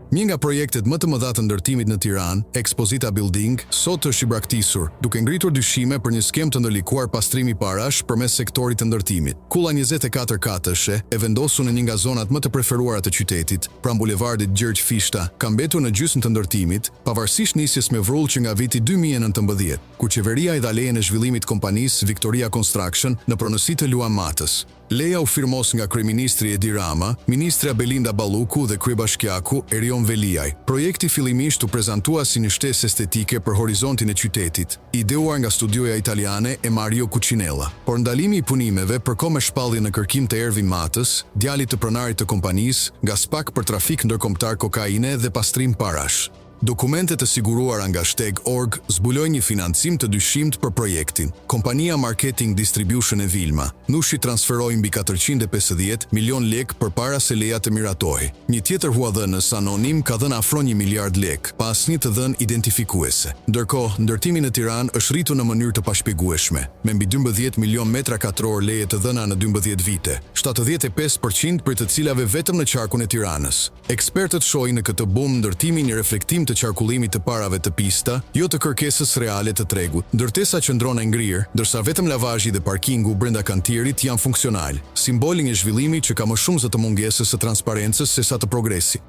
Një nga projektet më të mëdha të ndërtimit në Tiranë, Expozita Building, sot është i braktisur, duke ngritur dyshime për një skem të ndërlikuar pastrimi parash përmes sektorit të ndërtimit. Kulla 24 katëshe, e vendosur në një nga zonat më të preferuara të qytetit, pranë bulevardit Gjergj Fishta, ka mbetur në gjysmë të ndërtimit, pavarësisht nisjes me vrull që nga viti 2019, kur qeveria i dha lejen e zhvillimit kompanisë Victoria Construction në pronësi të Luan Matës. Leja u firmos nga kryeministri Edi Rama, ministra Belinda Balluku dhe kryebashkiaku Erion Veliaj. Projekti fillimisht u prezantua si një shtesë estetike për horizontin e qytetit, ideuar nga studioja italiane e Mario Cucinella. Por ndalimi i punimeve përkohë me shpalljen në kërkim të Ervin Matës, djalit të pronarit të kompanisë, nga SPAK për trafik ndërkombëtar kokaine dhe pastrim parash. Dokumentet e siguruara nga Shteg.org zbulojnë një financim të dyshimt për projektin. Kompania Marketing Distribution e Vilma nushi transferoi mbi 450 milion lek përpara se leja të miratohej. Një tjetër huadhënës anonim ka dhënë afro 1 miliard lek, pa asnjë të dhënë identifikuese. Ndërkohë, ndërtimi në Tiranë është rritur në mënyrë të pashpjegueshme, me mbi 12 milion metra katror leje të dhëna në 12 vite, 75% për të cilave vetëm në qarkun e Tiranës. Ekspertët shohin në këtë bum ndërtimi një reflektim të qarkullimit të parave të pista, jo të kërkesës reale të tregut. Ndërtesa qëndron e ngrirë, ndërsa vetëm lavazhi dhe parkingu brenda kantierit janë funksional, simboli një zhvillimi që ka më shumë zë të mungesës së transparencës se sa të progresit.